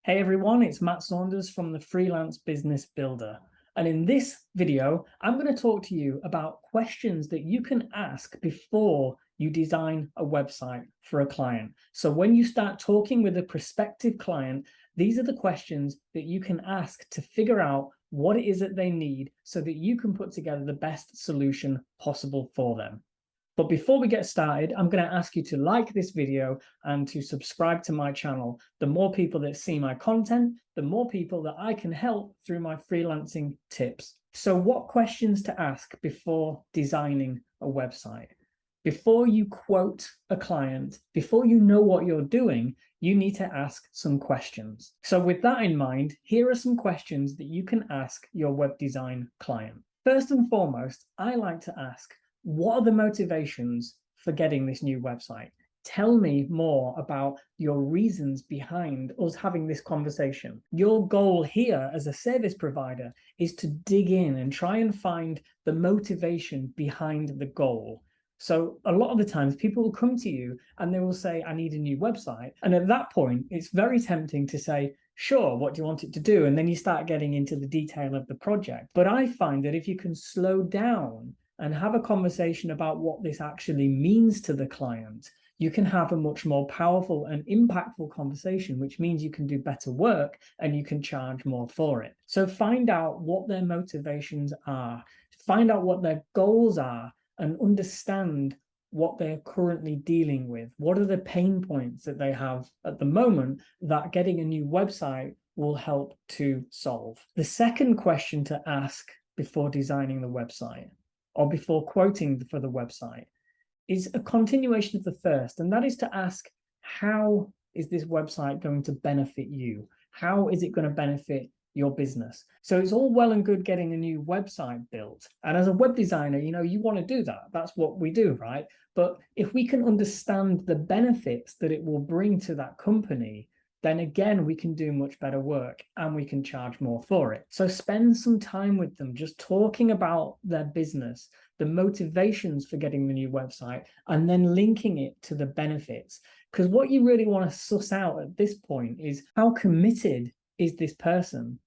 Hey everyone, it's Matt Saunders from the Freelance Business Builder. And in this video, I'm going to talk to you about questions that you can ask before you design a website for a client. So when you start talking with a prospective client, these are the questions that you can ask to figure out what it is that they need so that you can put together the best solution possible for them. But before we get started, I'm going to ask you to like this video and to subscribe to my channel. The more people that see my content, the more people that I can help through my freelancing tips. So what questions to ask before designing a website? Before you quote a client, before you know what you're doing, you need to ask some questions. So with that in mind, here are some questions that you can ask your web design client. First and foremost, I like to ask, what are the motivations for getting this new website? Tell me more about your reasons behind us having this conversation. Your goal here as a service provider is to dig in and try and find the motivation behind the goal. So a lot of the times people will come to you and they will say, I need a new website. And at that point, it's very tempting to say, sure, what do you want it to do? And then you start getting into the detail of the project. But I find that if you can slow down and have a conversation about what this actually means to the client, you can have a much more powerful and impactful conversation, which means you can do better work and you can charge more for it. So find out what their motivations are, find out what their goals are, and understand what they're currently dealing with. What are the pain points that they have at the moment that getting a new website will help to solve? The second question to ask before designing the website or before quoting for the website is a continuation of the first, and that is to ask, how is this website going to benefit you? How is it going to benefit your business? So it's all well and good getting a new website built. And as a web designer, you want to do that. That's what we do, right? But if we can understand the benefits that it will bring to that company, then again, we can do much better work and we can charge more for it. So spend some time with them, just talking about their business, the motivations for getting the new website, and then linking it to the benefits. Because what you really want to suss out at this point is, how committed is this person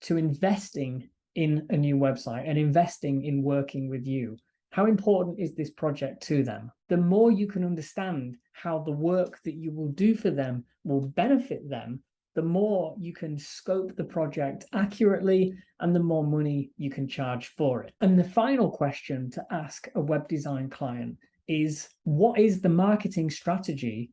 to investing in a new website and investing in working with you? How important is this project to them? The more you can understand how the work that you will do for them will benefit them, the more you can scope the project accurately and the more money you can charge for it. And the final question to ask a web design client is, what is the marketing strategy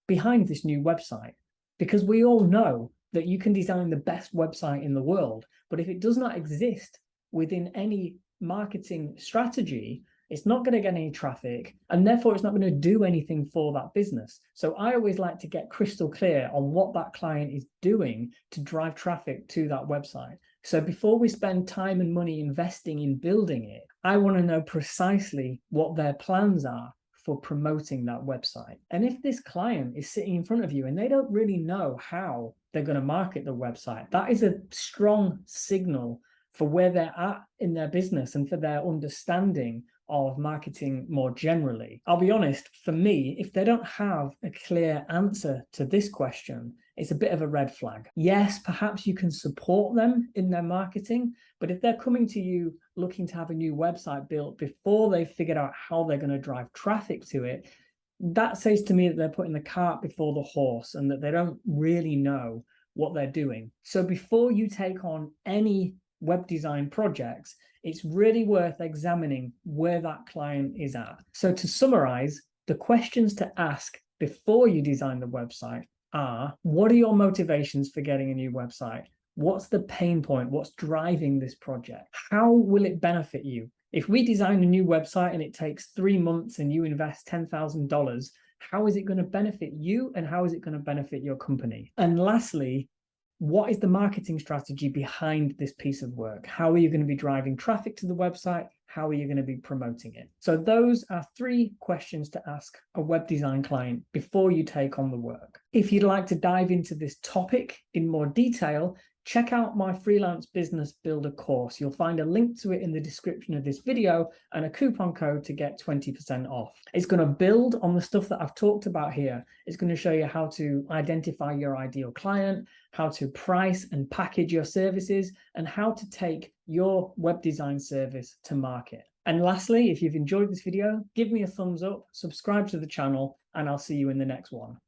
behind this new website? Because we all know that you can design the best website in the world, but if it does not exist within any marketing strategy, it's not going to get any traffic, and therefore it's not going to do anything for that business. So I always like to get crystal clear on what that client is doing to drive traffic to that website. So before we spend time and money investing in building it, I want to know precisely what their plans are for promoting that website. And if this client is sitting in front of you and they don't really know how they're going to market the website, that is a strong signal for where they're at in their business and for their understanding of marketing more generally. I'll be honest, for me, if they don't have a clear answer to this question, it's a bit of a red flag. Yes, perhaps you can support them in their marketing, but if they're coming to you looking to have a new website built before they've figured out how they're going to drive traffic to it, that says to me that they're putting the cart before the horse and that they don't really know what they're doing. So before you take on any web design projects, it's really worth examining where that client is at. So to summarize, the questions to ask before you design the website are, what are your motivations for getting a new website? What's the pain point? What's driving this project? How will it benefit you? If we design a new website and it takes 3 months and you invest $10,000, how is it going to benefit you and how is it going to benefit your company? And lastly, what is the marketing strategy behind this piece of work? How are you going to be driving traffic to the website? How are you going to be promoting it? So those are 3 questions to ask a web design client before you take on the work. If you'd like to dive into this topic in more detail, check out my Freelance Business Builder course. You'll find a link to it in the description of this video and a coupon code to get 20% off. It's going to build on the stuff that I've talked about here. It's going to show you how to identify your ideal client, how to price and package your services, and how to take your web design service to market. And lastly, if you've enjoyed this video, give me a thumbs up, subscribe to the channel, and I'll see you in the next one.